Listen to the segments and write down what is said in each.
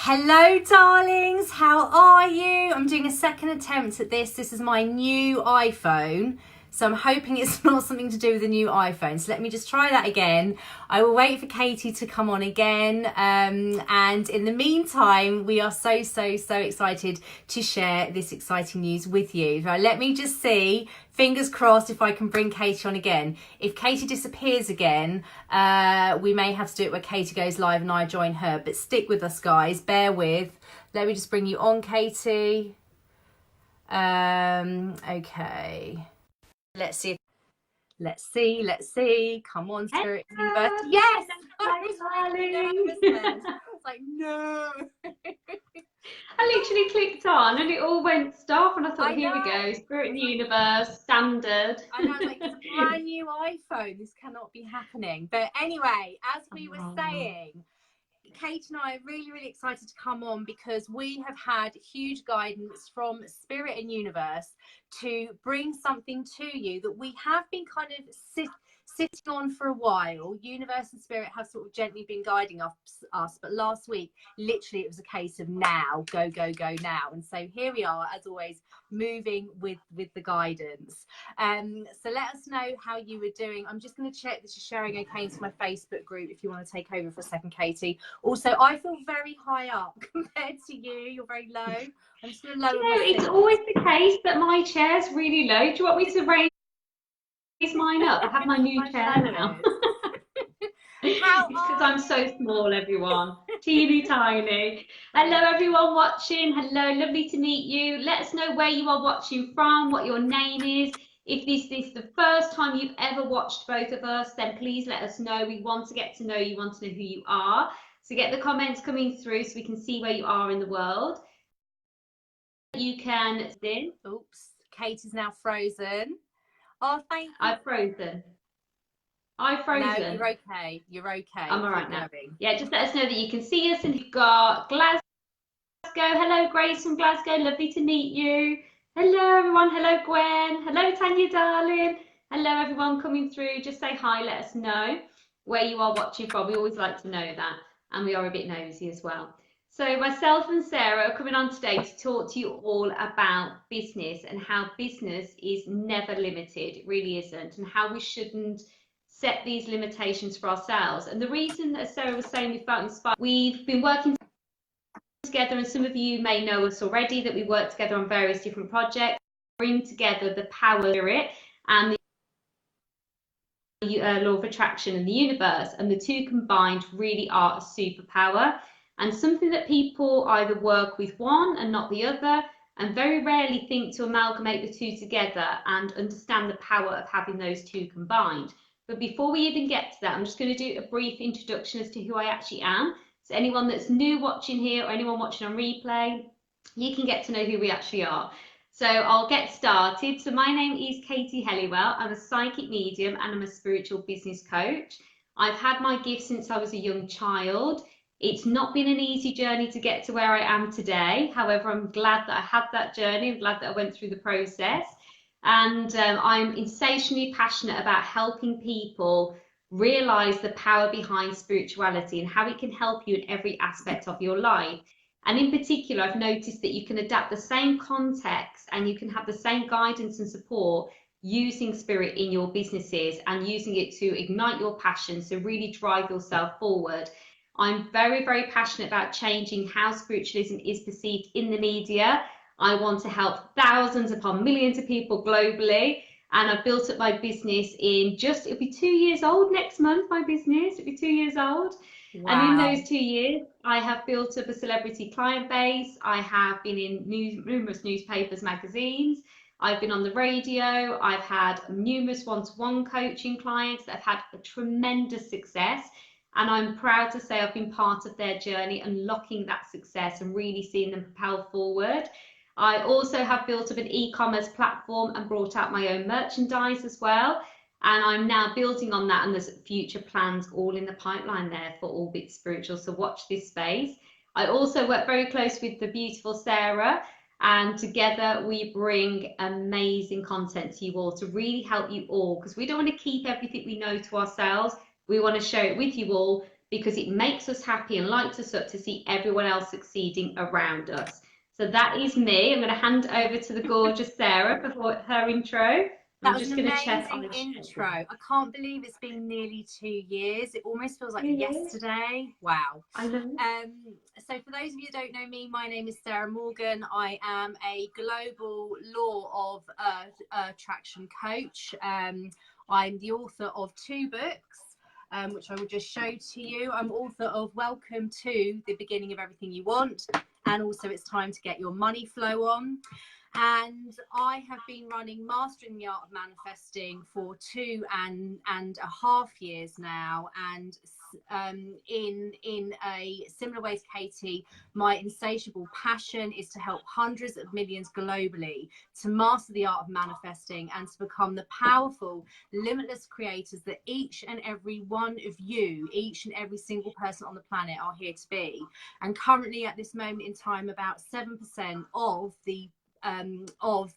Hello darlings, how are you? I'm doing a second attempt at this. This is my new iPhone, so I'm hoping it's not something to do with the new iPhone. So let me just try that again. I will wait for Katie to come on again. And in the meantime, we are so excited to share this exciting news with you. Right, let me just see, fingers crossed, if I can bring Katie on again. If Katie disappears again, we may have to do it where Katie goes live and I join her. But stick with us, guys. Bear with. Let me just bring you on, Katie. Okay. Let's see. Let's see. Come on, Spirit Universe. Yes! I was like, no. I literally clicked on and it all went stop and I thought, here we go, Spirit in the Universe, standard. I know, like, it's a brand new iPhone. This cannot be happening. But anyway, as we were saying, Kate and I are really excited to come on because we have had huge guidance from Spirit and Universe to bring something to you that we have been kind of sitting on for a while. Universe and Spirit have sort of gently been guiding us, but last week literally it was a case of now, go now. And so here we are, as always, moving with the guidance. So let us know how you were doing. I'm just going to check this is sharing okay into my Facebook group if you want to take over for a second, Katie. Also, I feel very high up compared to you. You're very low. I'm just going to lower my it's always the case that my chair's really low. Do you want me to raise mine up? I have my new chair now. Because I'm so small, everyone. Teeny tiny. Hello, everyone watching. Hello, lovely to meet you. Let us know where you are watching from, what your name is. If this is the first time you've ever watched both of us, then please let us know. We want to get to know you, want to know who you are. So get the comments coming through so we can see where you are in the world. You can see. Oops, Kate is now frozen. Oh, thank you. I've frozen. I've frozen. No, you're okay. You're okay. I'm all right now. Yeah, just let us know that you can see us. And you've got Glasgow. Hello, Grace from Glasgow. Lovely to meet you. Hello, everyone. Hello, Gwen. Hello, Tanya, darling. Hello, everyone coming through. Just say hi. Let us know where you are watching from. We always like to know that. And we are a bit nosy as well. So myself and Sarah are coming on today to talk to you all about business and how business is never limited. It really isn't. And how we shouldn't set these limitations for ourselves. And the reason, as Sarah was saying, we felt inspired, we've been working together, and some of you may know us already, that we work together on various different projects, bring together the power of spirit and the law of attraction and the universe, and the two combined really are a superpower, and something that people either work with one and not the other, and very rarely think to amalgamate the two together and understand the power of having those two combined. But before we even get to that, I'm just going to do a brief introduction as to who I actually am. So anyone that's new watching here or anyone watching on replay, you can get to know who we actually are. So I'll get started. So my name is Katie Helliwell. I'm a psychic medium and I'm a spiritual business coach. I've had my gifts since I was a young child. It's not been an easy journey to get to where I am today. However, I'm glad that I had that journey. I'm glad that I went through the process. And I'm insatiably passionate about helping people realize the power behind spirituality and how it can help you in every aspect of your life. And in particular, I've noticed that you can adapt the same context and you can have the same guidance and support using spirit in your businesses and using it to ignite your passion, so really drive yourself forward. I'm very passionate about changing how spiritualism is perceived in the media. I want to help thousands upon millions of people globally, and I've built up my business in it'll be 2 years old next month, my business, it'll be 2 years old. Wow. And in those 2 years, I have built up a celebrity client base. I have been in numerous newspapers, magazines. I've been on the radio. I've had numerous one-to-one coaching clients that have had a tremendous success. And I'm proud to say I've been part of their journey, unlocking that success and really seeing them propel forward. I also have built up an e-commerce platform and brought out my own merchandise as well. And I'm now building on that, and there's future plans all in the pipeline there for Orbit Spiritual. So watch this space. I also work very close with the beautiful Sarah, and together we bring amazing content to you all to really help you all, because we don't want to keep everything we know to ourselves. We want to share it with you all because it makes us happy and lights us up to see everyone else succeeding around us. So that is me. I'm going to hand over to the gorgeous Sarah before her intro. That was an amazing intro. I can't believe it's been nearly 2 years. It almost feels like yesterday. Wow. I know. So for those of you who don't know me, my name is Sarah Morgan. I am a global law of attraction coach. I'm the author of 2 books, which I will just show to you. I'm author of Welcome to the Beginning of Everything You Want, and also It's Time to Get Your Money Flow On. And I have been running Mastering the Art of Manifesting for 2.5 years now. And in a similar way to Katie, my insatiable passion is to help hundreds of millions globally to master the art of manifesting and to become the powerful, limitless creators that each and every one of you, each and every single person on the planet, are here to be. And currently at this moment in time, about 7% of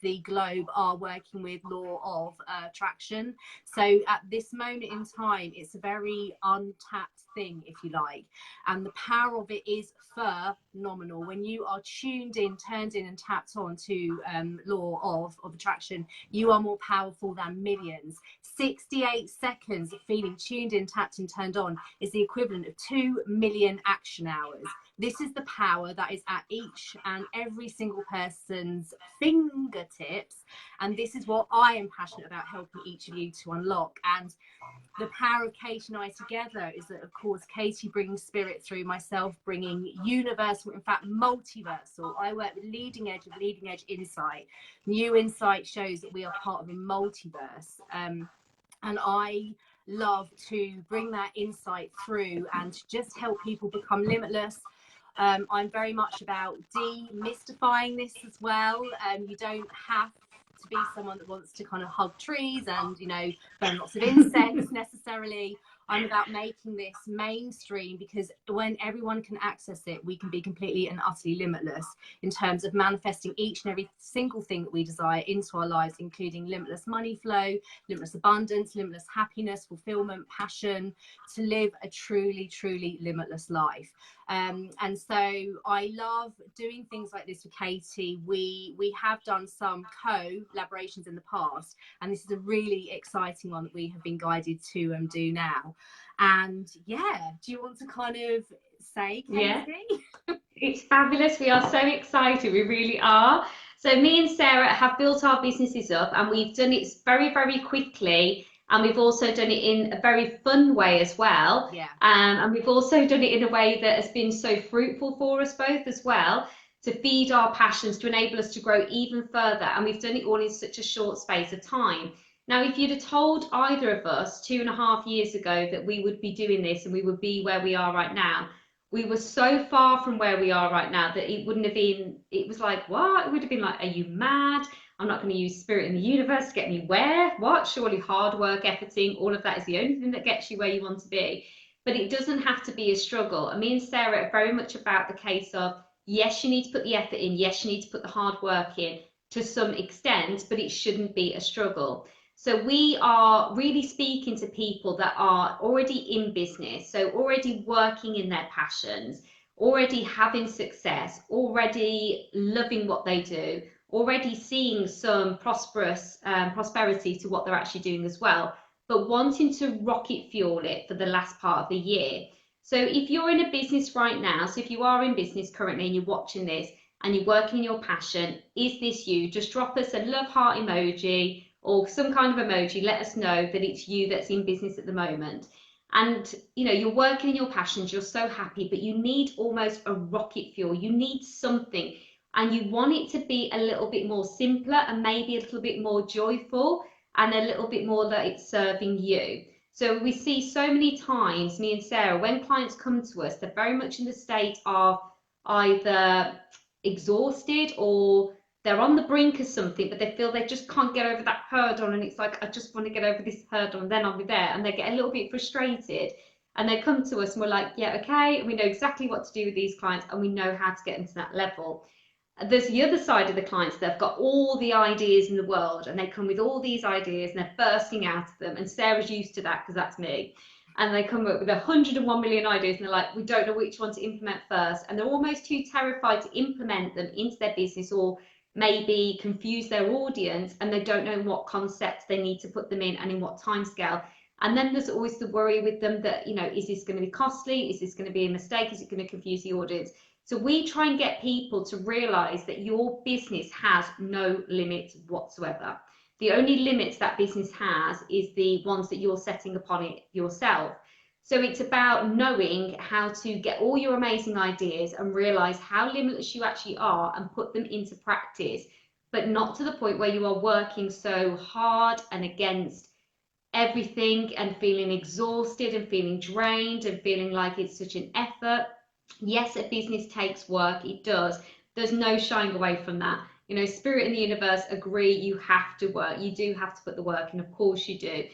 the globe are working with law of attraction. So at this moment in time, it's a very untapped thing, if you like, and the power of it is phenomenal. When you are tuned in, turned in and tapped on to law of attraction, you are more powerful than millions. 68 seconds of feeling tuned in, tapped and turned on is the equivalent of 2 million action hours. This is the power that is at each and every single person's fingertips. And this is what I am passionate about helping each of you to unlock. And the power of Katie and I together is that, of course, Katie bringing spirit through, myself bringing universal, in fact, multiversal. I work with leading edge insight. New insight shows that we are part of a multiverse. And I love to bring that insight through and just help people become limitless. I'm very much about demystifying this as well. You don't have to be someone that wants to kind of hug trees and, you know, burn lots of incense necessarily. I'm about making this mainstream, because when everyone can access it, we can be completely and utterly limitless in terms of manifesting each and every single thing that we desire into our lives, including limitless money flow, limitless abundance, limitless happiness, fulfillment, passion, to live a truly, truly limitless life. And so I love doing things like this with Katie. We have done some collaborations in the past, and this is a really exciting one that we have been guided to do now. And yeah, do you want to kind of say, Katie? Yeah. It's fabulous. We are so excited. We really are. So me and Sarah have built our businesses up, and we've done it very, very quickly. And we've also done it in a very fun way as well. Yeah. And we've also done it in a way that has been so fruitful for us both as well, to feed our passions, to enable us to grow even further. And we've done it all in such a short space of time. Now, if you'd have told either of us 2.5 years ago that we would be doing this and we would be where we are right now, we were so far from where we are right now that it wouldn't have been, it was like, what? It would have been like, are you mad? I'm not going to use spirit in the universe to get me where? What? Surely hard work, efforting, all of that is the only thing that gets you where you want to be. But it doesn't have to be a struggle. And me and Sarah are very much about the case of, yes, you need to put the effort in. Yes, you need to put the hard work in to some extent, but it shouldn't be a struggle. So we are really speaking to people that are already in business, so already working in their passions, already having success, already loving what they do, already seeing some prosperity to what they're actually doing as well, but wanting to rocket fuel it for the last part of the year. So if you're in a business right now, so if you are in business currently and you're watching this and you're working in your passion, is this you? Just drop us a love heart emoji or some kind of emoji. Let us know that it's you that's in business at the moment. And you know, you're working in your passions, you're so happy, but you need almost a rocket fuel. You need something, and you want it to be a little bit more simpler and maybe a little bit more joyful and a little bit more that it's serving you. So we see so many times, me and Sarah, when clients come to us, they're very much in the state of either exhausted or they're on the brink of something, but they feel they just can't get over that hurdle. And it's like, I just want to get over this hurdle and then I'll be there. And they get a little bit frustrated and they come to us and we're like, yeah, okay. And we know exactly what to do with these clients and we know how to get them to that level. There's the other side of the clients that have got all the ideas in the world and they come with all these ideas and they're bursting out of them. And Sarah's used to that because that's me. and they come up with 101 million ideas, and they're like, we don't know which one to implement first, and they're almost too terrified to implement them into their business, or maybe confuse their audience, and they don't know what concepts they need to put them in and in what time scale. And then there's always the worry with them that, you know, is this going to be costly? Is this going to be a mistake? Is it going to confuse the audience? So we try and get people to realize that your business has no limits whatsoever. The only limits that business has is the ones that you're setting upon it yourself. So it's about knowing how to get all your amazing ideas and realize how limitless you actually are and put them into practice, but not to the point where you are working so hard and against everything and feeling exhausted and feeling drained and feeling like it's such an effort. Yes, a business takes work, it does. There's no shying away from that. You know, Spirit and the universe agree, you have to work. You do have to put the work in, of course you do.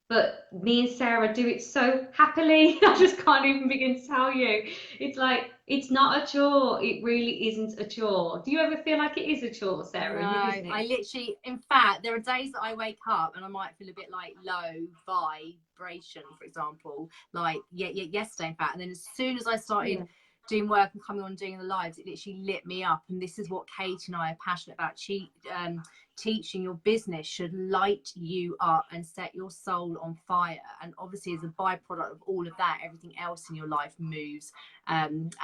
But me and Sarah do it so happily. I just can't even begin to tell you. It's like, it's not a chore. It really isn't a chore. Do you ever feel like it is a chore, Sarah? No, I literally, in fact, there are days that I wake up and I might feel a bit like low vibration, for example, like yesterday, in fact. And then as soon as I started doing work and coming on doing the lives, it literally lit me up. And this is what Kate and I are passionate about. Teaching your business should light you up and set your soul on fire. And obviously, as a byproduct of all of that, everything else in your life moves and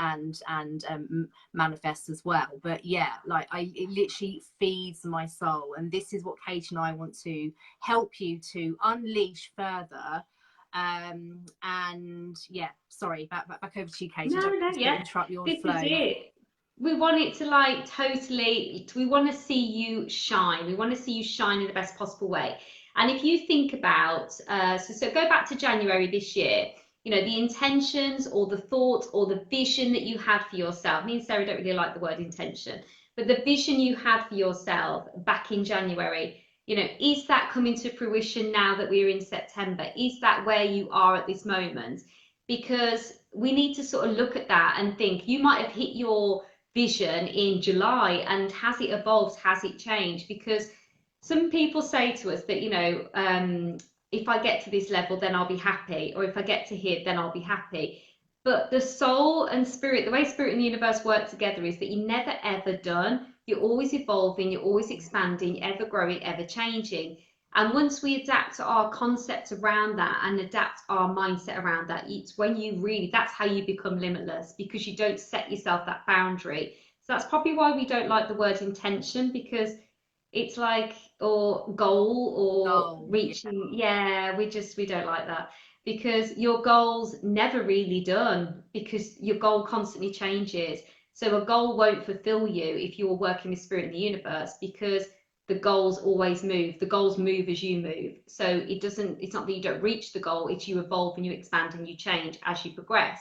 manifests as well. But yeah, like it literally feeds my soul. And this is what Kate and I want to help you to unleash further. And yeah, sorry, back over to you, Kate. No, interrupt your this flow. is it. We want it to like totally, we want to see you shine. We want to see you shine in the best possible way. And if you think about, so go back to January this year, you know, the intentions or the thoughts or the vision that you had for yourself. Me and Sarah don't really like the word intention, but the vision you had for yourself back in January, you know, is that coming to fruition now that we're in September? Is that where you are at this moment? Because we need to sort of look at that and think, you might have hit your vision in July, and has it evolved? Has it changed? Because some people say to us that, you know, if I get to this level, then I'll be happy, or if I get to here, then I'll be happy. But the soul and spirit, the way spirit and the universe work together is that you're never ever done. You're always evolving, you're always expanding, ever growing, ever changing. And once we adapt our concepts around that and adapt our mindset around that, it's when you really, that's how you become limitless, because you don't set yourself that boundary. So that's probably why we don't like the word intention, because it's like, or goal or reaching. Yeah, we don't like that, because your goal's never really done, because your goal constantly changes. So a goal won't fulfill you if you're working with spirit in the universe, because the goals always move. The goals move as you move. So it's not that you don't reach the goal, it's you evolve and you expand and you change as you progress.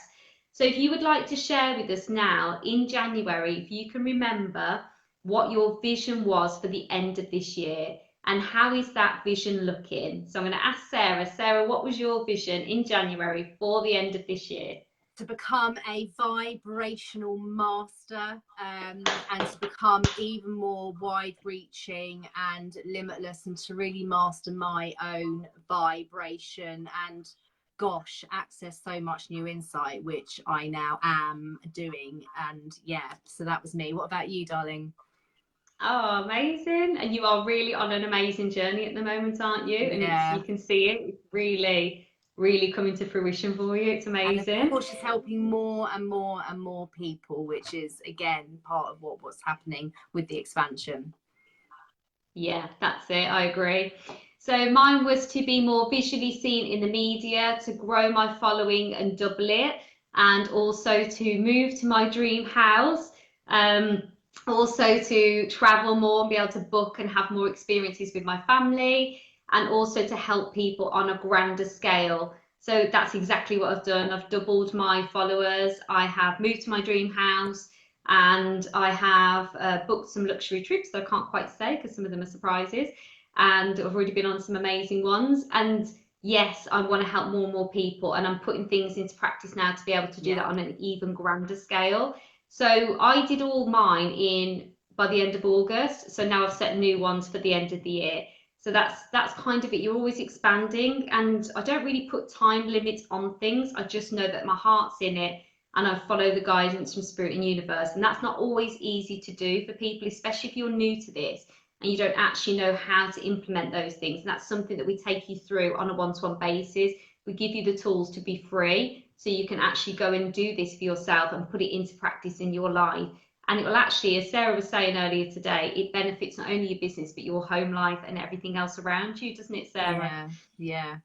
So if you would like to share with us now in January, if you can remember what your vision was for the end of this year, and how is that vision looking? So I'm going to ask Sarah. Sarah, what was your vision in January for the end of this year? To become a vibrational master, and to become even more wide-reaching and limitless, and to really master my own vibration and, gosh, access so much new insight, which I now am doing. And yeah, so that was me. What about you, darling? Oh, amazing. And you are really on an amazing journey at the moment, aren't you? And you can see it. It's really coming to fruition for you. It's amazing. And of course, she's helping more and more and more people, which is again part of what's happening with the expansion. Yeah, that's it. I agree. So mine was to be more visually seen in the media, to grow my following and double it, and also to move to my dream house. Also to travel more and be able to book and have more experiences with my family, and also to help people on a grander scale. So that's exactly what I've done. I've doubled my followers. I have moved to my dream house, and I have booked some luxury trips that I can't quite say because some of them are surprises. And I've already been on some amazing ones. And yes, I want to help more and more people. And I'm putting things into practice now to be able to do that on an even grander scale. So I did all mine by the end of August. So now I've set new ones for the end of the year. So that's kind of it. You're always expanding, and I don't really put time limits on things. I just know that my heart's in it, and I follow the guidance from Spirit and Universe. And that's not always easy to do for people, especially if you're new to this and you don't actually know how to implement those things. And that's something that we take you through on a one-to-one basis. We give you the tools to be free, so you can actually go and do this for yourself and put it into practice in your life. And it will actually, as Sarah was saying earlier today, it benefits not only your business, but your home life and everything else around you, doesn't it, Sarah? Yeah.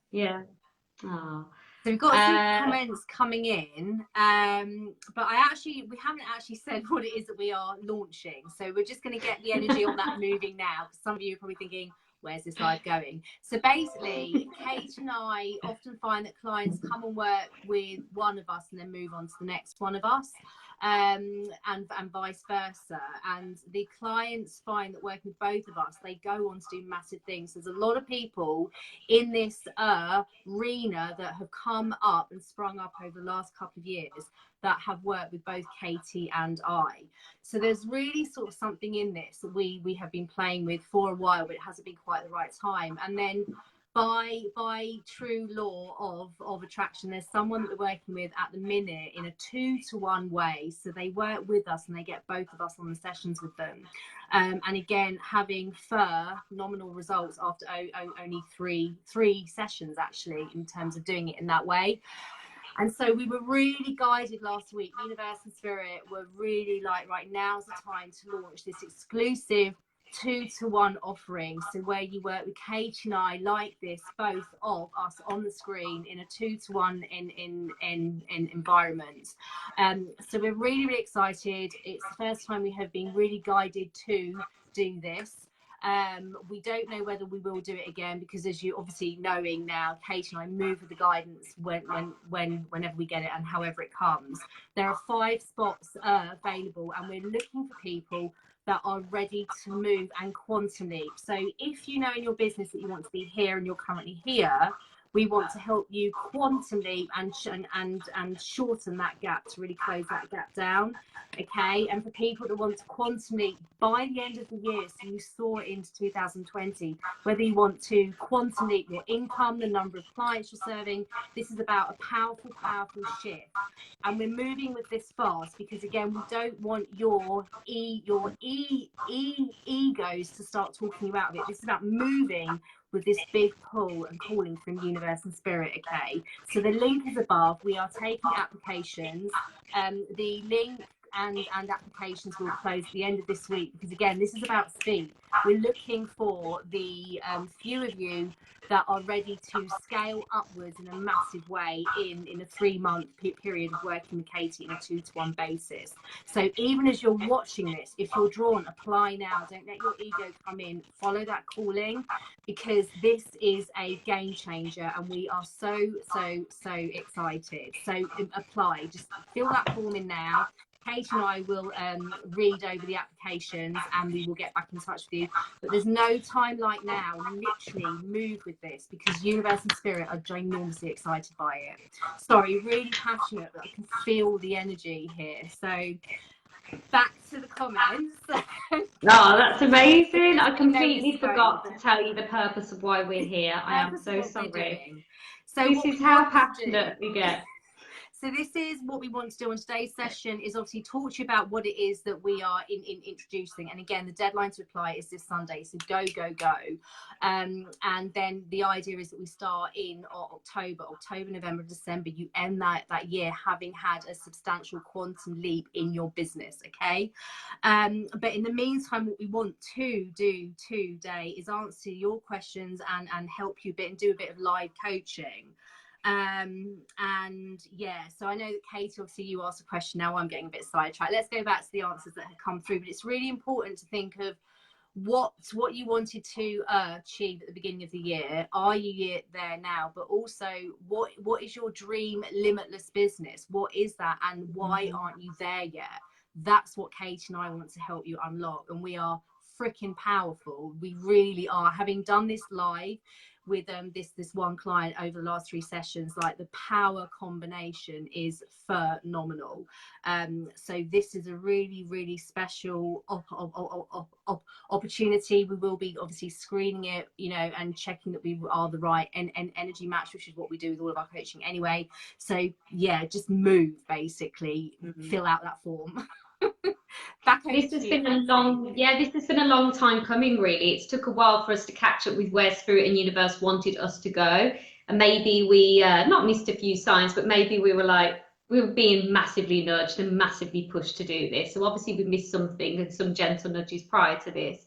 Oh. So we've got some comments coming in, but we haven't actually said what it is that we are launching. So we're just going to get the energy on that moving now, because some of you are probably thinking, where's this live going? So basically, Kate and I often find that clients come and work with one of us and then move on to the next one of us. And vice versa, and the clients find that working with both of us, they go on to do massive things. There's a lot of people in this arena that have come up and sprung up over the last couple of years that have worked with both Katie and I. So there's really sort of something in this that we have been playing with for a while, but it hasn't been quite the right time. And then by true law of attraction, there's someone that we're working with at the minute in a 2-to-1 way. So they work with us and they get both of us on the sessions with them. And again, having phenomenal results after only three sessions, actually, in terms of doing it in that way. And so we were really guided last week. Universe and Spirit were really like, right, now's the time to launch this exclusive 2-to-1 offering. So where you work with Kate and I like this, both of us on the screen in a 2-to-1 in environment. So we're really, really excited. It's the first time we have been really guided to do this. We don't know whether we will do it again, because as you obviously knowing now, Kate and I move with the guidance whenever we get it and however it comes. There are 5 spots available, and we're looking for people that are ready to move and quantum leap. So if you know in your business that you want to be here and you're currently here, we want to help you quantum leap and shorten that gap to really close that gap down. Okay, and for people that want to quantum leap by the end of the year, so you saw it into 2020, whether you want to quantum leap your income, the number of clients you're serving, this is about a powerful shift. And we're moving with this fast because, again, we don't want your egos to start talking you out of it. This is about moving with this big pull and calling from Universe and Spirit. Okay, so the link is above. We are taking applications. The link and applications will close at the end of this week, because again, this is about speed. We're looking for the few of you that are ready to scale upwards in a massive way in a 3-month period of working with Katie in a 2-to-1 basis. So even as you're watching this, if you're drawn, apply now. Don't let your ego come in. Follow that calling, because this is a game changer, and we are so excited. So apply. Just fill that form in now. Kate and I will read over the applications and we will get back in touch with you. But there's no time like now. Literally move with this, because Universe and Spirit are ginormously excited by it. Sorry, really passionate, but I can feel the energy here. So back to the comments. Oh, that's amazing. I completely forgot to tell you the purpose of why we're here. I am so sorry. So this is how passionate we get. So this is what we want to do on today's session, is obviously talk to you about what it is that we are introducing. And again, the deadline to apply is this Sunday, so go. And then the idea is that we start in October, November, December. You end that year having had a substantial quantum leap in your business, okay? But in the meantime, what we want to do today is answer your questions and help you a bit and do a bit of live coaching. And yeah, so I know that Katie, obviously you asked a question. Now I'm getting a bit sidetracked. Let's go back to the answers that have come through. But it's really important to think of what you wanted to achieve at the beginning of the year. Are you there now? But also, what is your dream limitless business? What is that, and why aren't you there yet? That's what Katie and I want to help you unlock, and we are freaking powerful. We really are. Having done this live with this one client over the last 3 sessions, like the power combination is phenomenal. So this is a really, really special opportunity. We will be obviously screening it, you know, and checking that we are the right and energy match, which is what we do with all of our coaching anyway. So yeah, just move, basically. Fill out that form. This has been a long time coming, really. It's took a while for us to catch up with where Spirit and Universe wanted us to go, and maybe we not missed a few signs, but maybe we were being massively nudged and massively pushed to do this. So obviously we missed something and some gentle nudges prior to this,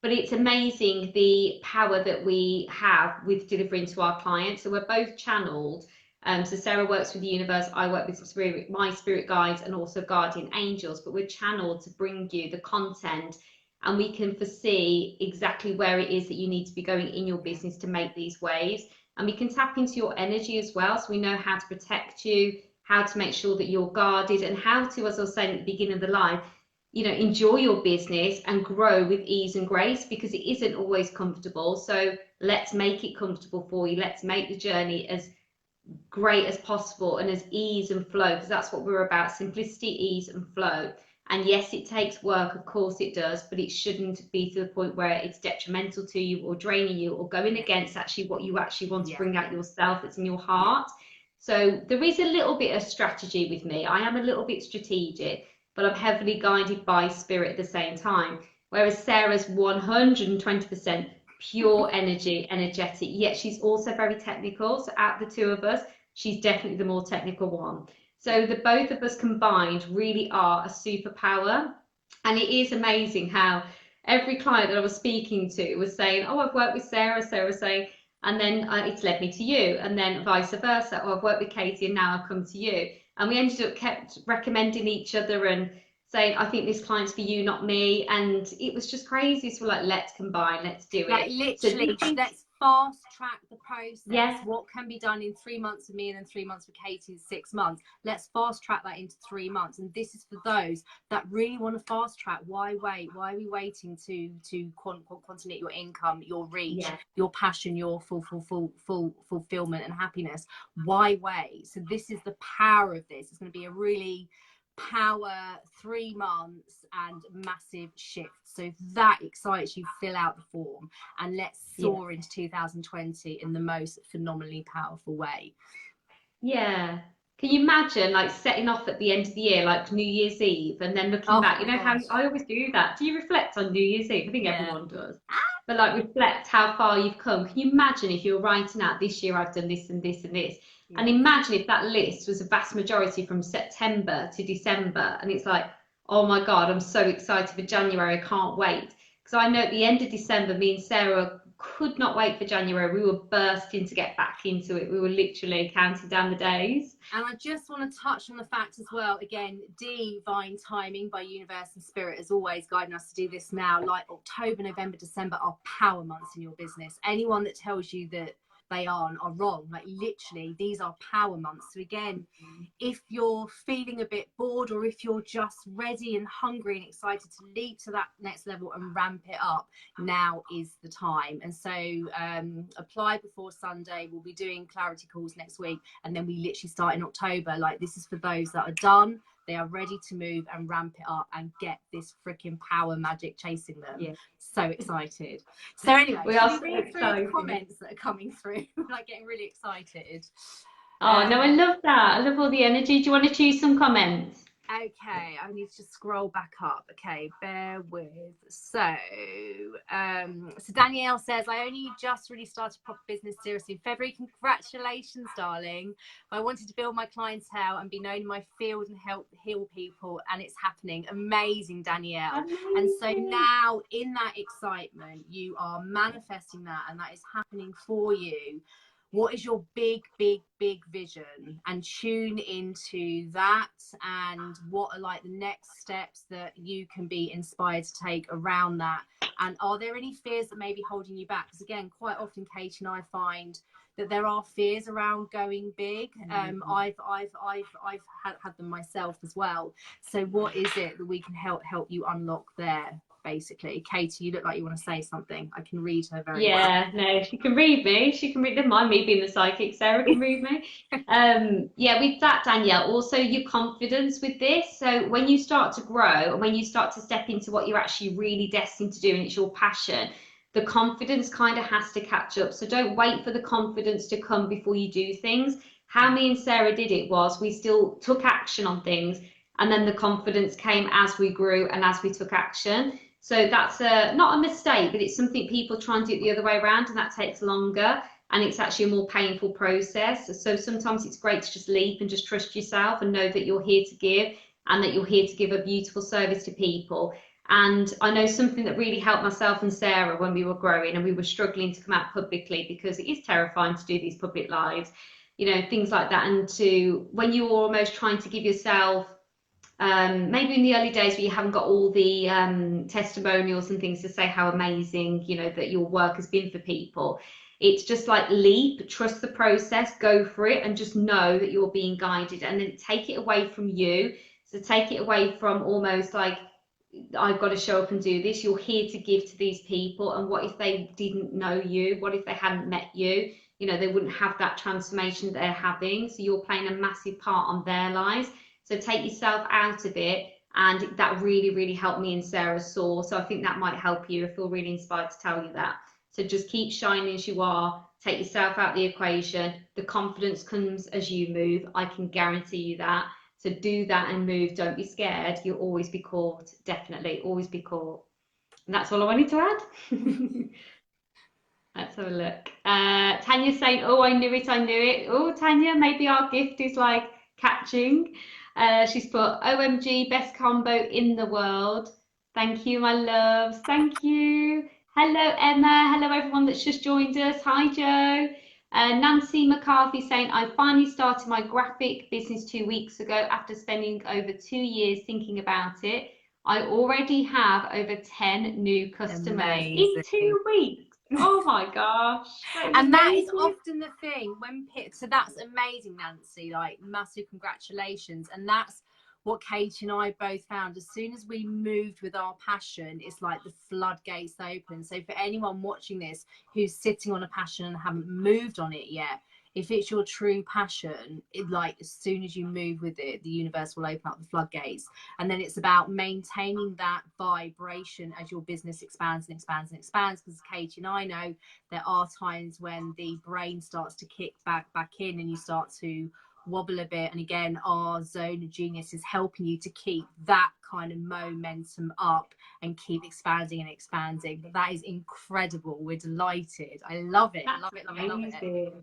but it's amazing the power that we have with delivering to our clients. So we're both channeled. So Sarah works with the universe, I work with my spirit guides and also guardian angels, but we're channeled to bring you the content, and we can foresee exactly where it is that you need to be going in your business to make these waves. And we can tap into your energy as well, so we know how to protect you, how to make sure that you're guarded, and how to, as I was saying at the beginning of the live, you know, enjoy your business and grow with ease and grace, because it isn't always comfortable. So let's make it comfortable for you. Let's make the journey as great as possible and as ease and flow, because that's what we're about: simplicity, ease and flow. And yes, it takes work, of course it does, but it shouldn't be to the point where it's detrimental to you or draining you or going against actually what you actually want to bring out yourself, that's in your heart. So there is a little bit of strategy with me. I am a little bit strategic, but I'm heavily guided by Spirit at the same time, whereas Sarah's 120% pure energetic, yet she's also very technical. So out of the two of us, she's definitely the more technical one. So the both of us combined really are a superpower. And it is amazing how every client that I was speaking to was saying, oh, I've worked with Sarah. Sarah was saying, and then it's led me to you, and then vice versa. Oh, I've worked with Katie and now I've come to you. And we ended up kept recommending each other and saying, I think this client's for you, not me. And it was just crazy. So we're like, let's combine, let's do it. Like literally, so let's fast track the process. Yeah. What can be done in 3 months of me and then 3 months for Katie is 6 months. Let's fast track that into 3 months. And this is for those that really want to fast track. Why wait? Why are we waiting to quantitate your income, your reach, your passion, your fulfillment and happiness? Why wait? So this is the power of this. It's going to be a really power 3 months and massive shift. So if that excites you, fill out the form and let's soar into 2020 in the most phenomenally powerful way. Can you imagine like setting off at the end of the year, like New Year's Eve, and then looking back? You know how I always do that. Do you reflect on New Year's Eve? I think everyone does. But like reflect how far you've come. Can you imagine if you're writing out, this year I've done this and this and this? And imagine if that list was a vast majority from September to December, and it's like, oh my God, I'm so excited for January, I can't wait. Because I know at the end of December, me and Sarah could not wait for January. We were bursting to get back into it. We were literally counting down the days. And I just want to touch on the fact as well, again, divine timing by Universe and Spirit as always guiding us to do this now. Like October, November, December are power months in your business. Anyone that tells you that they are wrong. Like literally, these are power months. So again, if you're feeling a bit bored, or if you're just ready and hungry and excited to leap to that next level and ramp it up, now is the time. And so apply before Sunday. We'll be doing clarity calls next week, and then we literally start in October. Like this is for those that are done, they are ready to move and ramp it up and get this freaking power magic chasing them. So excited. So anyway, we are read through the comments that are coming through. We're like getting really excited. Oh no, I love that. I love all the energy. Do you want to choose some comments? Okay, I need to scroll back up. Okay, bear with. So Danielle says, I only just really started proper business seriously in February. Congratulations, darling. I wanted to build my clientele and be known in my field and help heal people, and it's happening. Amazing, Danielle. Amazing. And so now in that excitement, you are manifesting that, and that is happening for you. What is your big vision, and tune into that, and what are like the next steps that you can be inspired to take around that? And are there any fears that may be holding you back? Because again, quite often Kate and I find that there are fears around going big. I've had them myself as well. So what is it that we can help you unlock there? basically. Katie, you look like you want to say something. I can read her very well. Yeah, no, she can read me. She can read. Never mind me being the psychic. Sarah can read me. Yeah, with that, Danielle, also your confidence with this. So when you start to grow and when you start to step into what you're actually really destined to do and it's your passion, the confidence kind of has to catch up. So don't wait for the confidence to come before you do things. How me and Sarah did it was we still took action on things, and then the confidence came as we grew and as we took action. So that's not a mistake, but it's something people try and do it the other way around, and that takes longer, and it's actually a more painful process. So sometimes it's great to just leap and just trust yourself and know that you're here to give, and that you're here to give a beautiful service to people. And I know something that really helped myself and Sarah when we were growing and we were struggling to come out publicly, because it is terrifying to do these public lives, you know, things like that. And to when you're almost trying to give yourself, maybe in the early days where you haven't got all the testimonials and things to say how amazing, you know, that your work has been for people, it's just like leap, trust the process, go for it, and just know that you're being guided, and then take it away from you. So take it away from almost like, I've got to show up and do this. You're here to give to these people, and what if they didn't know you? What if they hadn't met you? You know, they wouldn't have that transformation they're having. So you're playing a massive part on their lives. So take yourself out of it, and that really, really helped me and Sarah Saw. So I think that might help you. I feel really inspired to tell you that. So just keep shining as you are. Take yourself out the equation. The confidence comes as you move. I can guarantee you that. So do that and move. Don't be scared. You'll always be caught. Definitely, always be caught. And that's all I wanted to add. Let's have a look. Tanya's saying, oh, I knew it, I knew it. Oh, Tanya, maybe our gift is like catching. She's put, OMG, best combo in the world. Thank you, my loves. Thank you. Hello, Emma. Hello, everyone that's just joined us. Hi, Joe. Nancy McCarthy saying, I finally started my graphic business 2 weeks ago after spending over 2 years thinking about it. I already have over 10 new customers in 2 weeks. Oh my gosh. And that is often the thing when so that's amazing, Nancy, like massive congratulations. And that's what Katie and I both found. As soon as we moved with our passion, it's like the floodgates open. So for anyone watching this who's sitting on a passion and haven't moved on it yet, if it's your true passion, like as soon as you move with it, the universe will open up the floodgates. And then it's about maintaining that vibration as your business expands and expands and expands. Because Katie and I know there are times when the brain starts to kick back in and you start to wobble a bit. And again, our zone of genius is helping you to keep that kind of momentum up and keep expanding and expanding. But that is incredible. We're delighted. I love it. Love it, love it, love it.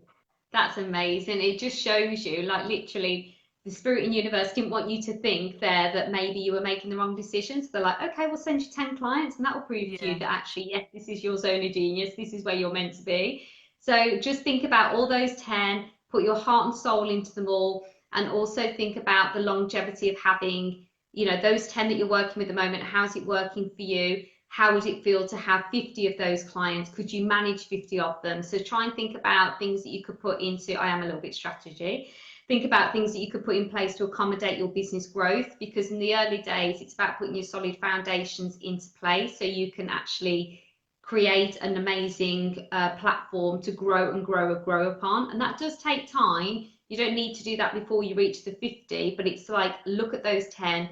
That's amazing. It just shows you, like, literally the spirit and universe didn't want you to think there that maybe you were making the wrong decisions. So they're like, okay, we'll send you 10 clients and that will prove to you that actually, yes, this is your zone of genius. This is where you're meant to be. So just think about all those 10, put your heart and soul into them all, and also think about the longevity of having, you know, those 10 that you're working with at the moment. How's it working for you? How would it feel to have 50 of those clients? Could you manage 50 of them? So try and think about things that you could put into, I am a little bit strategy. Think about things that you could put in place to accommodate your business growth, because in the early days, it's about putting your solid foundations into place so you can actually create an amazing platform to grow and grow upon. And that does take time. You don't need to do that before you reach the 50, but it's like, look at those 10,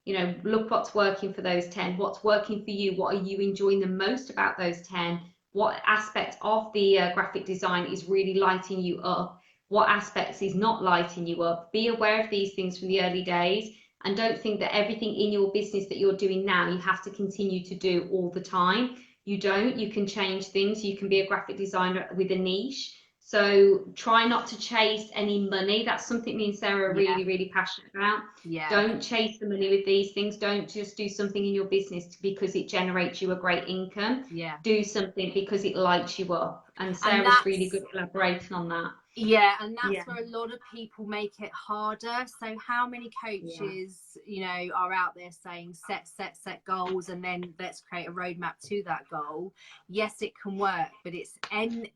you know, look what's working for those 10, what's working for you, what are you enjoying the most about those 10, what aspect of the graphic design is really lighting you up, what aspects is not lighting you up. Be aware of these things from the early days, and don't think that everything in your business that you're doing now you have to continue to do all the time. You don't. You can change things. You can be a graphic designer with a niche. So try not to chase any money. That's something me and Sarah are really, really passionate about. Don't chase the money with these things. Don't just do something in your business because it generates you a great income. Do something because it lights you up. And Sarah's really good at elaborating on that. Yeah, and that's where a lot of people make it harder. So how many coaches, you know, are out there saying set goals and then let's create a roadmap to that goal? Yes, it can work, but it's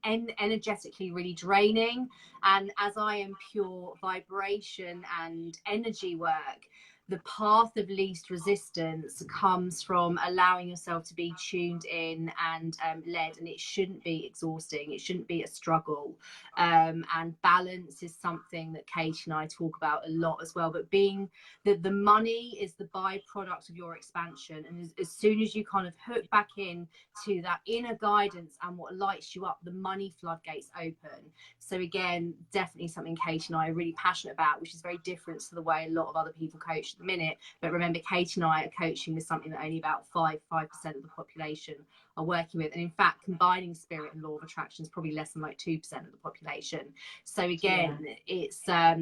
energetically really draining. And as I am pure vibration and energy work, the path of least resistance comes from allowing yourself to be tuned in and led, and it shouldn't be exhausting, it shouldn't be a struggle, and balance is something that Kate and I talk about a lot as well. But being that the money is the byproduct of your expansion, and as soon as you kind of hook back in to that inner guidance and what lights you up, the money floodgates open. So again, definitely something Kate and I are really passionate about, which is very different to the way a lot of other people coach at the minute. But remember, Kate and I are coaching with something that only about 5% of the population are working with, and in fact combining spirit and law of attraction is probably less than like 2% of the population. So again, it's as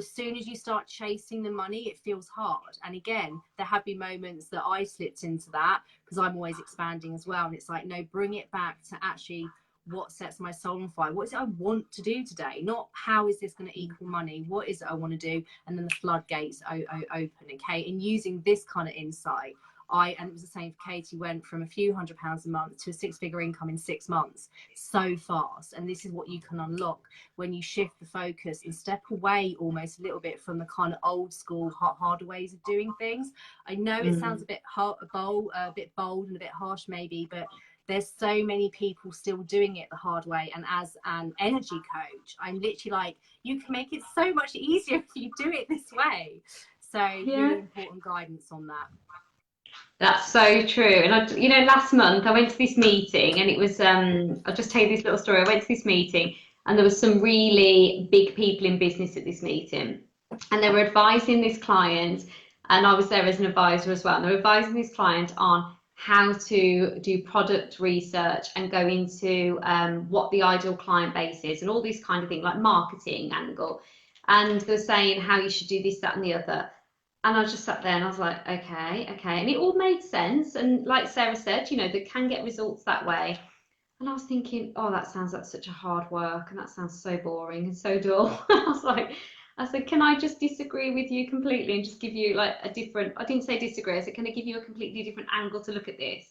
soon as you start chasing the money, it feels hard. And again, there have been moments that I slipped into that, because I'm always expanding as well, and it's like, no, bring it back to actually what sets my soul on fire. What is it I want to do today? Not how is this going to equal money? What is it I want to do? And then the floodgates open. Okay, and using this kind of insight, and it was the same for Katie, went from a few £100s a month to a 6-figure income in 6 months so fast. And this is what you can unlock when you shift the focus and step away almost a little bit from the kind of old school harder ways of doing things. I know it sounds a bit bold and a bit harsh maybe, but there's so many people still doing it the hard way. And as an energy coach, I'm literally like, you can make it so much easier if you do it this way. So really important guidance on that. That's so true. And last month I went to this meeting, and it was I'll just tell you this little story. I went to this meeting, and there was some really big people in business at this meeting, and they were advising this client, and I was there as an advisor as well, and they were advising this client on how to do product research and go into what the ideal client base is and all these kind of things, like marketing angle. And they're saying how you should do this, that, and the other. And I just sat there and I was like, okay. And it all made sense. And like Sarah said, they can get results that way. And I was thinking, oh, that sounds like such a hard work, and that sounds so boring and so dull. I said, can I just disagree with you completely and just give you like a different, I didn't say disagree, I said, can I give you a completely different angle to look at this?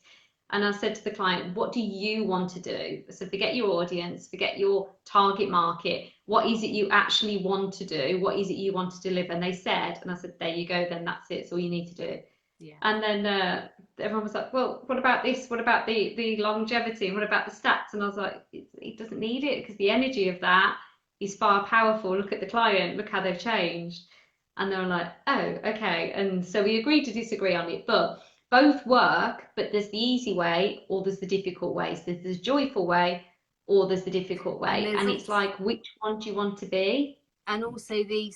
And I said to the client, what do you want to do? I said, forget your audience, forget your target market. What is it you actually want to do? What is it you want to deliver? And they said, and I said, there you go, then that's it. It's all you need to do. Yeah. And then everyone was like, well, what about this? What about the longevity? And what about the stats? And I was like, it doesn't need it, because the energy of that is far powerful. Look at the client, look how they've changed. And they were like, oh, okay. And so we agreed to disagree on it, but both work. But there's the easy way, or there's the difficult way. So there's the joyful way, or there's the difficult way. And it's like, which one do you want to be? And also the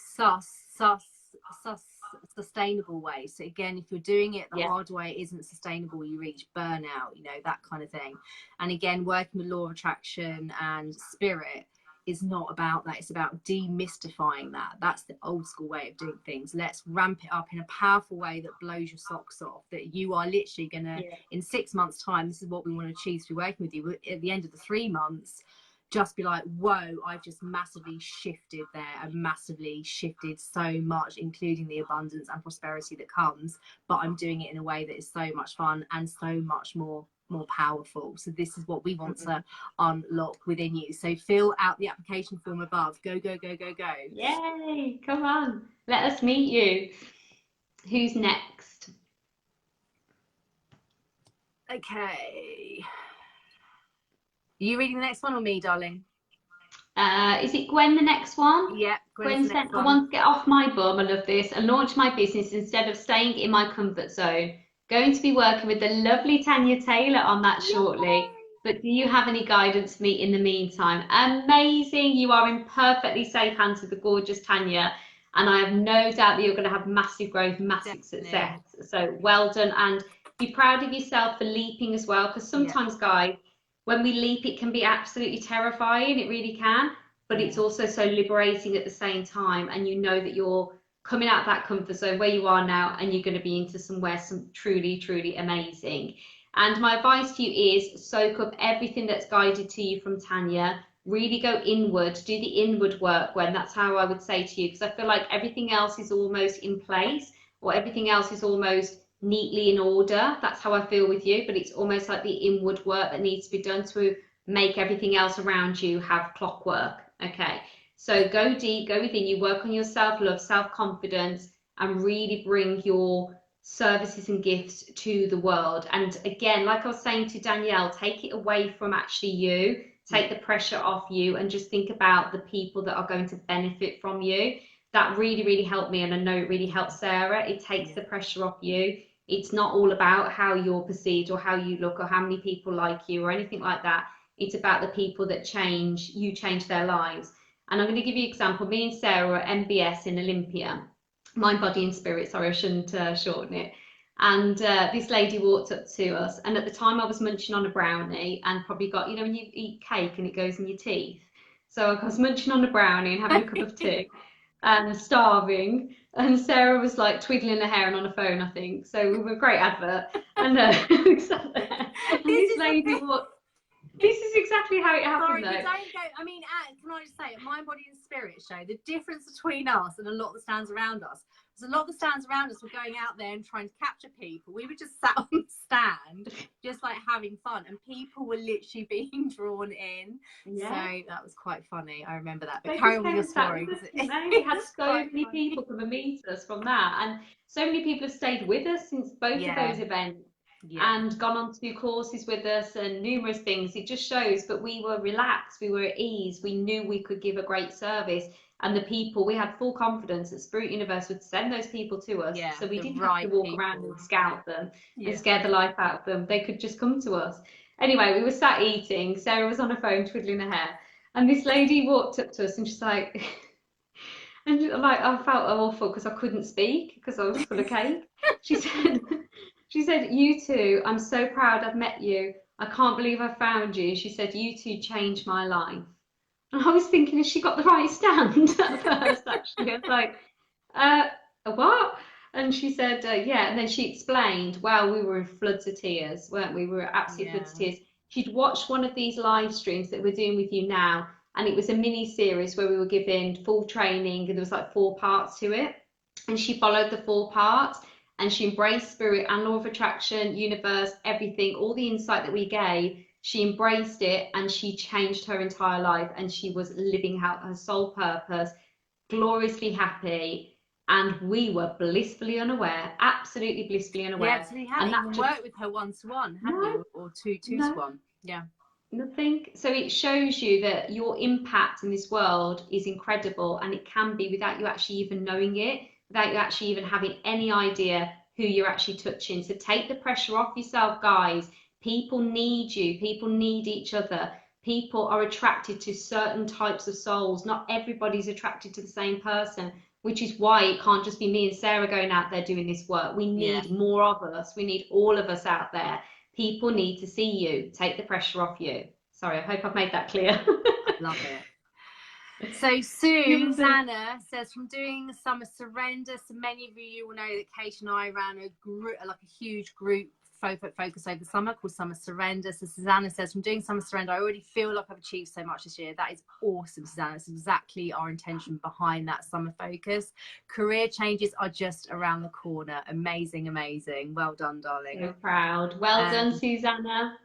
sustainable way. So again, if you're doing it the hard way, it isn't sustainable, you reach burnout, that kind of thing. And again, working with law of attraction and spirit is not about that. It's about demystifying that. That's the old school way of doing things. Let's ramp it up in a powerful way that blows your socks off, that you are literally gonna in 6 months time, this is what we want to achieve through working with you. At the end of the 3 months, just be like, whoa, I've just massively shifted there. I've massively shifted so much, including the abundance and prosperity that comes, but I'm doing it in a way that is so much fun and so much more powerful. So this is what we want to unlock within you. So fill out the application form above. Go. Yay, come on, let us meet you. Who's next? Okay, you reading the next one or me, darling? Is it Gwen the next one? Yeah, Gwen said, I want to get off my bum, I love this, and launch my business instead of staying in my comfort zone. Going to be working with the lovely Tanya Taylor on that shortly. But do you have any guidance for me in the meantime? Amazing. You are in perfectly safe hands with the gorgeous Tanya. And I have no doubt that you're going to have massive growth, massive success. So well done. And be proud of yourself for leaping as well. Because sometimes, guys, when we leap, it can be absolutely terrifying. It really can. But it's also so liberating at the same time. And you know that you're coming out of that comfort zone where you are now, and you're going to be into somewhere truly amazing. And my advice to you is soak up everything that's guided to you from Tanya. Really go inward, do the inward work, Gwen. That's how I would say to you, because I feel like everything else is almost in place, or everything else is almost neatly in order. That's how I feel with you, but it's almost like the inward work that needs to be done to make everything else around you have clockwork. Okay. So go deep, go within you, work on your self-love, self-confidence, and really bring your services and gifts to the world. And again, like I was saying to Danielle, take it away from actually you, take the pressure off you, and just think about the people that are going to benefit from you. That really, really helped me, and I know it really helped Sarah. It takes the pressure off you. It's not all about how you're perceived or how you look or how many people like you or anything like that. It's about the people that you change their lives. And I'm going to give you an example. Me and Sarah were at MBS in Olympia, Mind, Body and Spirit. Sorry, I shouldn't shorten it. And this lady walked up to us, and at the time I was munching on a brownie and probably got, you know, when you eat cake and it goes in your teeth. So I was munching on a brownie and having a cup of tea and starving. And Sarah was like twiddling her hair and on a phone, I think. So we were a great advert. And this lady walked. This is exactly how it happened. Sorry, don't go. I mean, can I just say, at Mind, Body and Spirit show, the difference between us and a lot of the stands around us was a lot of the stands around us were going out there and trying to capture people. We were just sat on the stand, just like having fun, and people were literally being drawn in. Yeah. So that was quite funny. I remember that. But carry on with your story. We had so many people come and meet us from that, and so many people have stayed with us since both of those events. And gone on to do courses with us and numerous things. It just shows, but we were relaxed, we were at ease, we knew we could give a great service, and the people, we had full confidence that Spirit Universe would send those people to us, so we didn't have to walk around and scout them and scare the life out of them. They could just come to us. Anyway, we were sat eating, Sarah was on her phone twiddling her hair, and this lady walked up to us and she's like, and like I felt awful because I couldn't speak because I was full of cake. She said, "You two, I'm so proud I've met you. I can't believe I found you." She said, "You two changed my life." And I was thinking, has she got the right stand at first, actually? I was like, what? And she said, yeah. And then she explained, well, we were in floods of tears, weren't we? We were absolutely floods of tears. She'd watched one of these live streams that we're doing with you now, and it was a mini series where we were given full training, and there was like 4 parts to it. And she followed the 4 parts. And she embraced spirit and law of attraction, universe, everything, all the insight that we gave. She embraced it and she changed her entire life, and she was living out her soul purpose, gloriously happy. And we were blissfully unaware, absolutely blissfully unaware. Yeah, so we hadn't even worked with her one-to-one, had we? Or two-to-one. Yeah. Nothing. So it shows you that your impact in this world is incredible, and it can be without you actually even knowing it, without you actually even having any idea who you're actually touching. So take the pressure off yourself, guys. People need you. People need each other. People are attracted to certain types of souls. Not everybody's attracted to the same person, which is why it can't just be me and Sarah going out there doing this work. We need more of us. We need all of us out there. People need to see you. Take the pressure off you. Sorry, I hope I've made that clear. I love it. So Susanna says, from doing Summer Surrender, so many of you will know that Kate and I ran a group, like a huge group focus over the summer called Summer Surrender. So Susanna says, from doing Summer Surrender, I already feel like I've achieved so much this year. That is awesome, Susanna. It's exactly our intention behind that summer focus. Career changes are just around the corner. Amazing, amazing. Well done, darling. So proud. Well done, Susanna.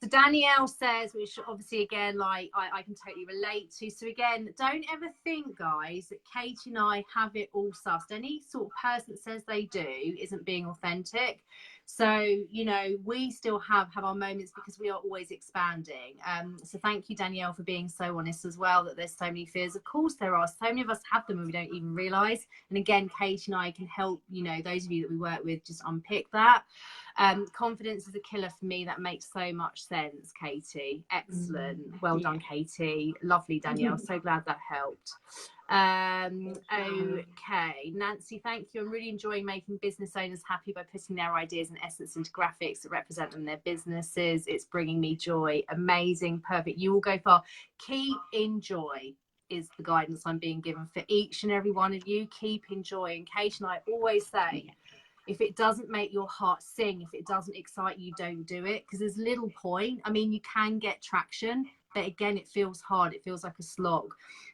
So Danielle says, which obviously again, like I can totally relate to. So again, don't ever think, guys, that Kate and I have it all sussed. Any sort of person that says they do isn't being authentic. So, you know, we still have our moments because we are always expanding. So thank you, Danielle, for being so honest as well, that there's so many fears. Of course there are. So many of us have them and we don't even realise. And again, Kate and I can help, you know, those of you that we work with just unpick that. Confidence is a killer for me. That makes so much sense, Katie. Excellent. Well done, Katie. Lovely, Danielle. So glad that helped. Okay, Nancy, thank you. I'm really enjoying making business owners happy by putting their ideas and essence into graphics that represent them, their businesses. It's bringing me joy. Amazing. Perfect. You will go far. Keep in joy is the guidance I'm being given for each and every one of you. Keep in joy. And Kate and I always say, if it doesn't make your heart sing, if it doesn't excite you, don't do it, because there's little point. I mean, you can get traction, but again, it feels hard. It feels like a slog.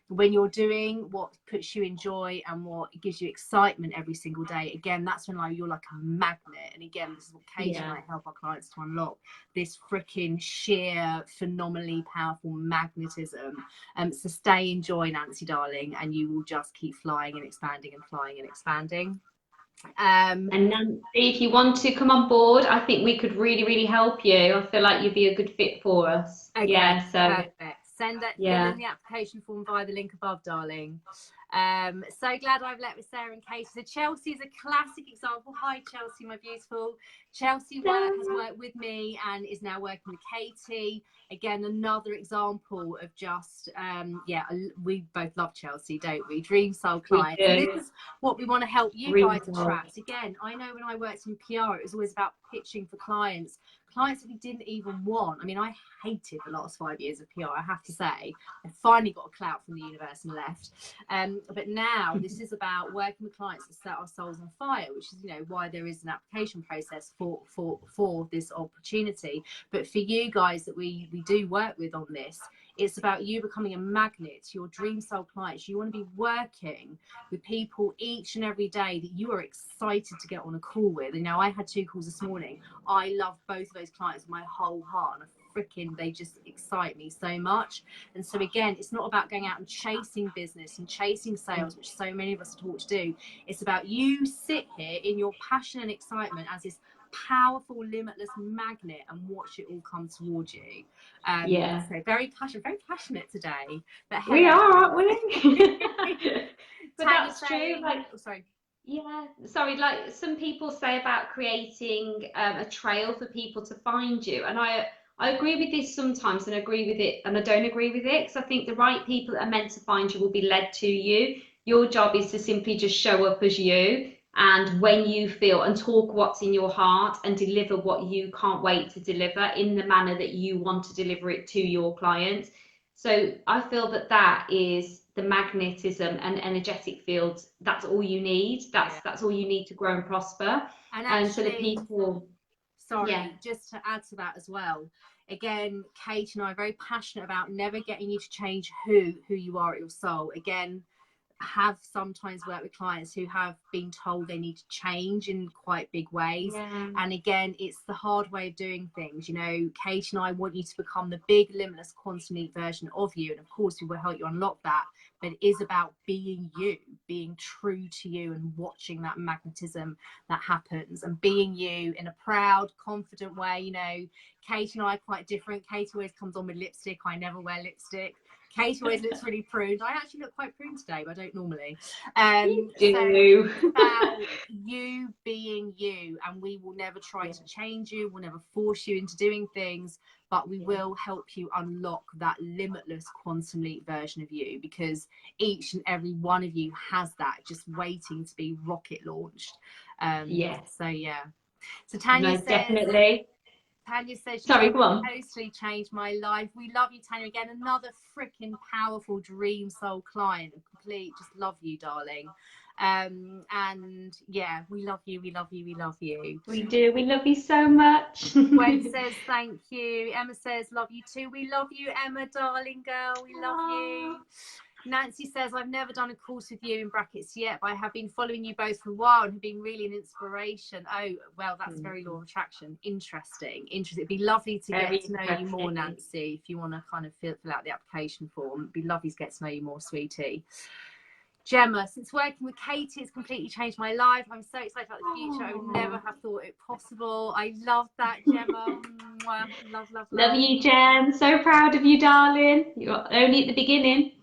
When you're doing what puts you in joy and what gives you excitement every single day, again, that's when you're like a magnet. And again, this is what Kate and I help our clients to unlock, this freaking sheer, phenomenally powerful magnetism. So stay in joy, Nancy, darling, and you will just keep flying and expanding and flying and expanding. And Nancy, if you want to come on board, I think we could really, really help you. I feel like you'd be a good fit for us. Okay, Yeah, so perfect. Fill yeah. in the application form via the link above, darling. So glad I've let with Sarah and Katie. So Chelsea is a classic example. Hi, Chelsea, my beautiful. Chelsea has worked with me and is now working with Katie. Again, another example of just, we both love Chelsea, don't we? Dream soul clients. And this is what we want to help you guys attract. Again, I know when I worked in PR, it was always about pitching for clients that we didn't even want. I mean, I hated the last 5 years of PR, I have to say. I finally got a clout from the universe and left. But now this is about working with clients that set our souls on fire, which is, you know, why there is an application process for this opportunity. But for you guys that we do work with on this, it's about you becoming a magnet to your dream soul clients. You want to be working with people each and every day that you are excited to get on a call with. And now I had 2 calls this morning. I love both of those clients with my whole heart. And they just excite me so much. And so again, it's not about going out and chasing business and chasing sales, which so many of us are taught to do. It's about you sit here in your passion and excitement as this powerful, limitless magnet and watch it all come towards you. So very passionate today. But we are, aren't we? But that's true. Like, sorry. Yeah, sorry, like some people say about creating a trail for people to find you, and I agree with this sometimes, and agree with it, and I don't agree with it, because I think the right people that are meant to find you will be led to you. Your job is to simply just show up as you, and when you feel, and talk what's in your heart, and deliver what you can't wait to deliver in the manner that you want to deliver it to your clients. So I feel that that is the magnetism and energetic fields. That's all you need. That's all you need to grow and prosper. And actually, so the people. Just to add to that as well. Again, Kate and I are very passionate about never getting you to change who you are at your soul. Again, have sometimes worked with clients who have been told they need to change in quite big ways. And again, it's the hard way of doing things. You know, Kate and I want you to become the big, limitless, quantum leap version of you. And of course, we will help you unlock that. But it is about being you, being true to you, and watching that magnetism that happens, and being you in a proud, confident way. You know, Kate and I are quite different. Kate always comes on with lipstick. I never wear lipstick. Kate always looks really pruned. I actually look quite pruned today, but I don't normally. You do. So it's about you being you, and we will never try to change you. We'll never force you into doing things, but we will help you unlock that limitless quantum leap version of you, because each and every one of you has that, just waiting to be rocket launched. So Tanya says, definitely. Tanya says, sorry, go on. Totally changed my life. We love you, Tanya. Again, another freaking powerful dream soul client. Just love you, darling. And yeah, we love you. We love you. We love you. We do. We love you so much. Gwen says thank you. Emma says love you too. We love you, Emma, darling girl. We love you. Nancy says, I've never done a course with you in brackets yet, but I have been following you both for a while and have been really an inspiration. Oh, well, that's very law of attraction. Interesting. It'd be lovely to get to know you more, Nancy, if you want to kind of fill out the application form. It'd be lovely to get to know you more, sweetie. Gemma, since working with Katie, it's completely changed my life. I'm so excited about the future. I would never have thought it possible. I love that, Gemma. Love you, Gem. So proud of you, darling. You're only at the beginning.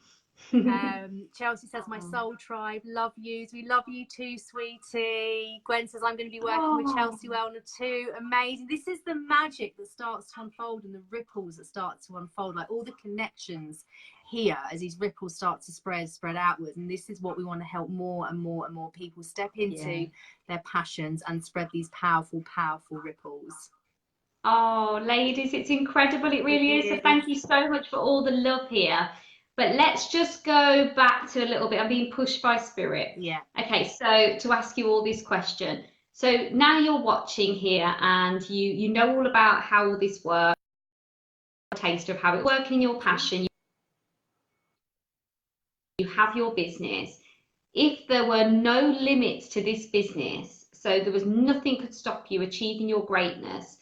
Chelsea says, my soul tribe, love yous. We love you too, sweetie. Gwen says, I'm going to be working with Chelsea Wellner too. Amazing. This is the magic that starts to unfold, and the ripples that start to unfold, like all the connections here as these ripples start to spread outwards. And this is what we want to help more and more and more people step into their passions and spread these powerful ripples. Oh, ladies, it's incredible. It really is. So thank you so much for all the love here. But let's just go back to a little bit. I'm being pushed by spirit. Yeah. Okay, so to ask you all this question. So now you're watching here and you know all about how all this works, a taste of how it's working in your passion. You have your business. If there were no limits to this business, so there was nothing could stop you achieving your greatness,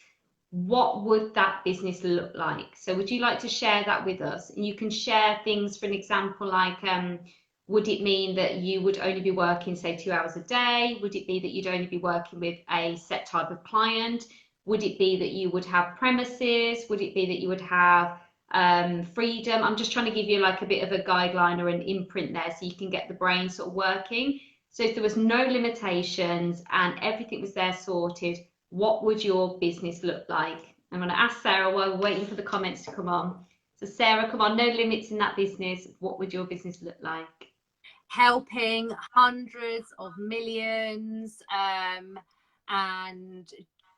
what would that business look like? So would you like to share that with us? And you can share things, for an example, like Would it mean that you would only be working, say, 2 hours a day? Would it be that you'd only be working with a set type of client? Would it be that you would have premises? Would it be that you would have freedom? I'm just trying to give you like a bit of a guideline or an imprint there so you can get the brain sort of working. So if there was no limitations and everything was there sorted, what would your business look like? I'm going to ask Sarah while we're waiting for the comments to come on. So Sarah, come on, no limits in that business. What would your business look like? Helping hundreds of millions, and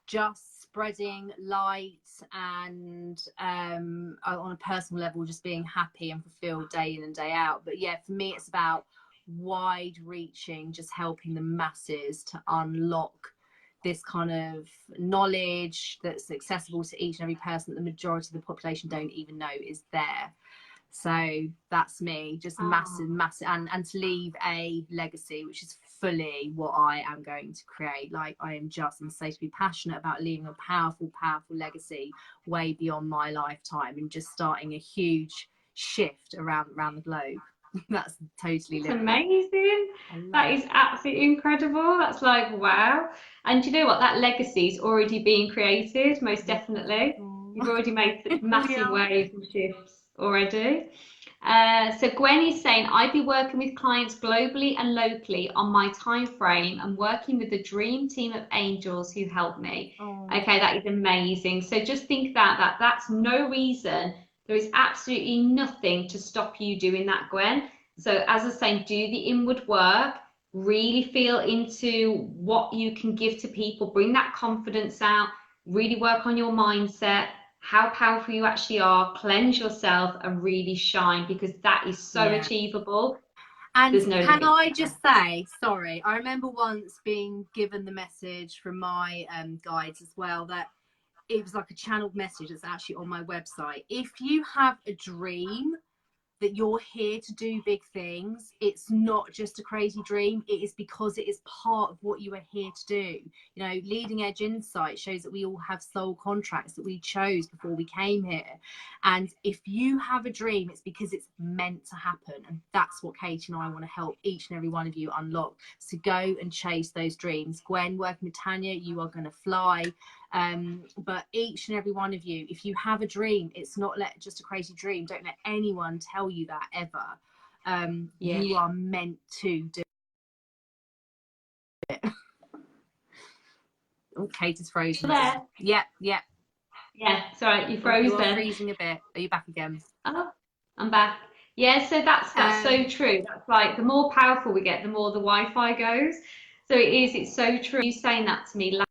just spreading light, and on a personal level, just being happy and fulfilled day in and day out. But yeah, for me, it's about wide reaching, just helping the masses to unlock this kind of knowledge that's accessible to each and every person that the majority of the population don't even know is there. So that's me, just massive, and to leave a legacy, which is fully what I am going to create. Like, I am just insatiably passionate about leaving a powerful legacy way beyond my lifetime, and just starting a huge shift around the globe. That's totally That's amazing. That is absolutely incredible. That's like, wow. And do you know what? That legacy is already being created, most definitely. You've already made massive waves and shifts already. So Gwen is saying, I'd be working with clients globally and locally on my time frame and working with the dream team of angels who help me. Okay, that is amazing. So just think that's no reason. There is absolutely nothing to stop you doing that, Gwen. So as I was saying, do the inward work, really feel into what you can give to people, bring that confidence out, really work on your mindset, how powerful you actually are, cleanse yourself and really shine, because that is so achievable. And can I just say, sorry, I remember once being given the message from my guides as well, that it was like a channeled message that's actually on my website. If you have a dream that you're here to do big things, it's not just a crazy dream. It is because it is part of what you are here to do. You know, Leading Edge Insight shows that we all have soul contracts that we chose before we came here. And if you have a dream, it's because it's meant to happen. And that's what Katie and I want to help each and every one of you unlock. So go and chase those dreams. Gwen, working with Tanya, you are going to fly. But each and every one of you, if you have a dream, it's not just a crazy dream. Don't let anyone tell you that ever. You are meant to do it. Oh, Kate is frozen. There. Yeah, sorry, you froze there. You're freezing a bit. Are you back again? Oh, I'm back. Yeah, so that's so true. That's like, the more powerful we get, the more the Wi-Fi goes. So it's so true. You saying that to me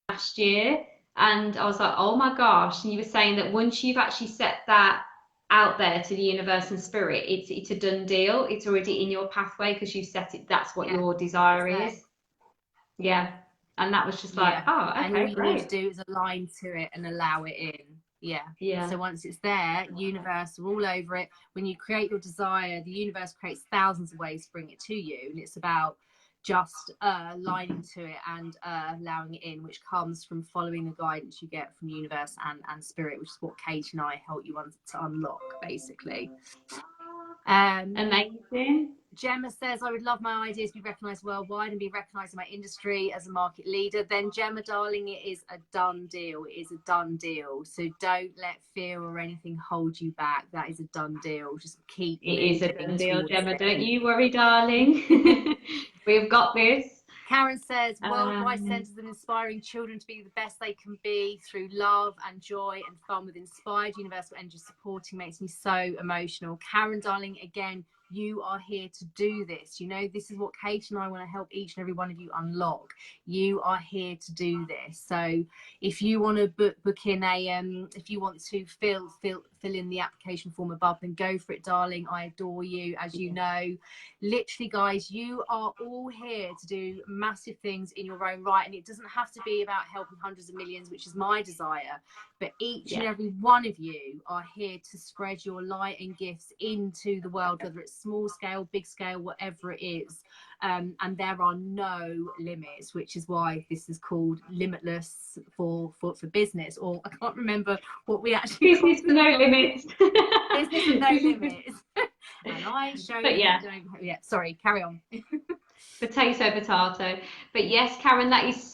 last year, and I was like, oh my gosh. And you were saying that once you've actually set that out there to the universe and spirit, it's a done deal. It's already in your pathway because you set it. That's what your desire is. Yeah. And that was just like, oh, okay, and all you great. need to do is align to it and allow it in. Yeah. So once it's there, universe are all over it. When you create your desire, the universe creates thousands of ways to bring it to you, and it's about just aligning to it and allowing it in, which comes from following the guidance you get from universe and spirit, which is what Kate and I help you to unlock, basically. Amazing. Gemma says, I would love my ideas to be recognised worldwide and be recognised in my industry as a market leader. Then, Gemma, darling, it is a done deal. It is a done deal. So don't let fear or anything hold you back. That is a done deal. Just keep it is a done deal, Gemma. Don't you worry, darling. We've got this. Karen says, worldwide centres of inspiring children to be the best they can be through love and joy and fun with inspired universal energy supporting makes me so emotional. Karen, darling, again, you are here to do this. You know, this is what Kate and I want to help each and every one of you unlock. You are here to do this. So if you want to book in if you want to fill in the application form above, then go for it, darling. I adore you, as you know. Literally, guys, you are all here to do massive things in your own right, and it doesn't have to be about helping hundreds of millions, which is my desire, but each and every one of you are here to spread your light and gifts into the world, whether it's small scale, big scale, whatever it is. And there are no limits, which is why this is called Limitless for business, or I can't remember what we actually business with no limits. Business with no limits. And I show But you yeah. yeah, sorry, carry on. Potato. But yes, Karen, that is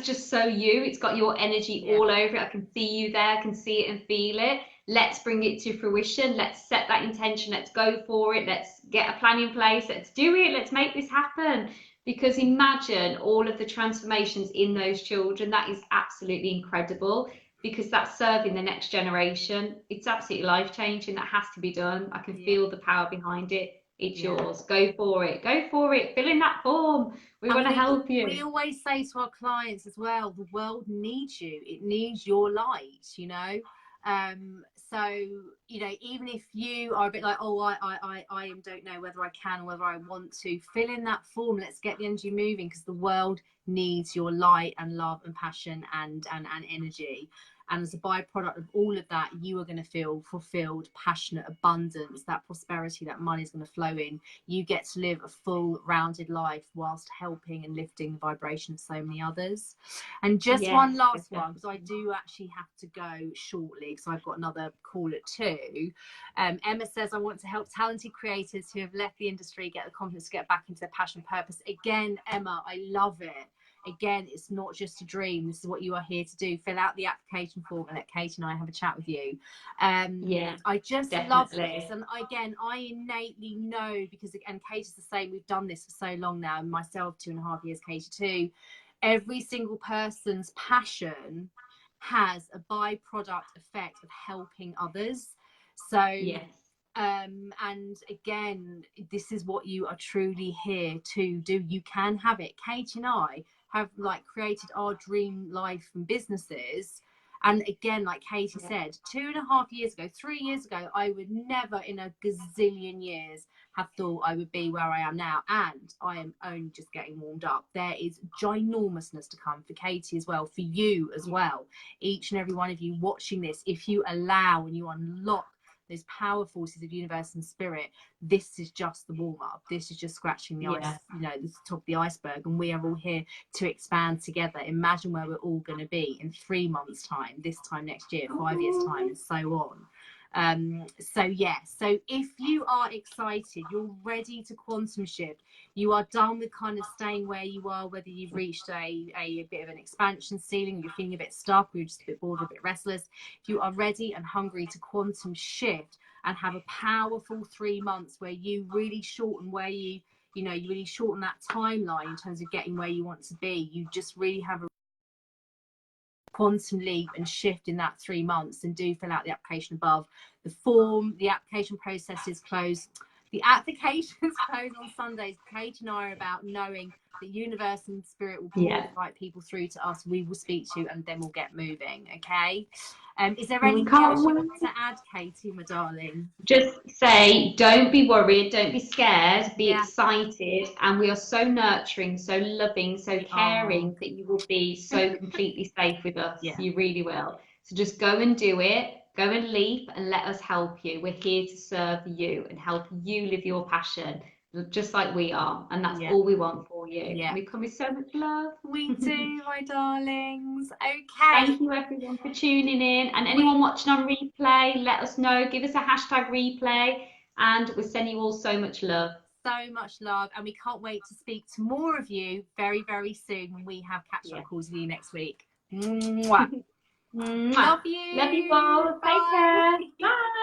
just so you. It's got your energy all over it. I can see you there, I can see it and feel it. Let's bring it to fruition. Let's set that intention. Let's go for it. Let's get a plan in place. Let's do it. Let's make this happen. Because imagine all of the transformations in those children. That is absolutely incredible, because that's serving the next generation. It's absolutely life-changing. That has to be done. I can feel the power behind it. It's yours. Go for it. Go for it. Fill in that form. We want to help you. We always say to our clients as well, the world needs you. It needs your light, you know. So, you know, even if you are a bit like, oh, I don't know whether I can or whether I want to, fill in that form. Let's get the energy moving, because the world needs your light and love and passion and energy. And as a byproduct of all of that, you are going to feel fulfilled, passionate, abundance, that prosperity, that money is going to flow in. You get to live a full, rounded life whilst helping and lifting the vibration of so many others. And just one last one, because I do actually have to go shortly, because I've got another call at 2. Emma says, I want to help talented creators who have left the industry get the confidence to get back into their passion purpose. Again, Emma, I love it. Again, it's not just a dream. This is what you are here to do. Fill out the application form and let Kate and I have a chat with you. I just love this. And again, I innately know, because, and Kate is the same, we've done this for so long now, and myself 2.5 years, Katie too. Every single person's passion has a byproduct effect of helping others. So and again, this is what you are truly here to do. You can have it. Kate and I have like created our dream life and businesses, and again, like Katie said, 2.5 years ago, 3 years ago, I would never in a gazillion years have thought I would be where I am now, and I am only just getting warmed up. There is ginormousness to come for Katie as well, for you as well, each and every one of you watching this. If you allow and you unlock those power forces of universe and spirit, this is just the warm-up. This is just scratching the ice, you know, the top of the iceberg, and we are all here to expand together. Imagine where we're all going to be in 3 months time, this time next year, 5 years time, and so on. So if you are excited, you're ready to quantum shift, you are done with kind of staying where you are, whether you've reached a bit of an expansion ceiling, you're feeling a bit stuck, or you're just a bit bored or a bit restless, if you are ready and hungry to quantum shift and have a powerful 3 months where you really shorten where you really shorten that timeline in terms of getting where you want to be, you just really have a quantum leap and shift in that 3 months, and do fill out the application above. The form, the application process is closed. The applications close on Sundays. Kate and I are about knowing the universe and spirit will invite people through to us. We will speak to you, and then we'll get moving. Okay. Is there anything else you want to add, Katie, my darling? Just say, don't be worried, don't be scared, be excited, and we are so nurturing, so loving, so caring that you will be so completely safe with us. You really will. So just go and do it. Go and leap, and let us help you. We're here to serve you and help you live your passion, just like we are, and that's all we want for you. We come with so much love. We do, my darlings. Okay, thank you everyone for tuning in, and anyone watching on replay, let us know, give us a #replay, and we're sending you all so much love. So much love, and we can't wait to speak to more of you very, very soon when we have catch-up calls with you next week. Mwah. Love you. Love you all. Take care. Bye.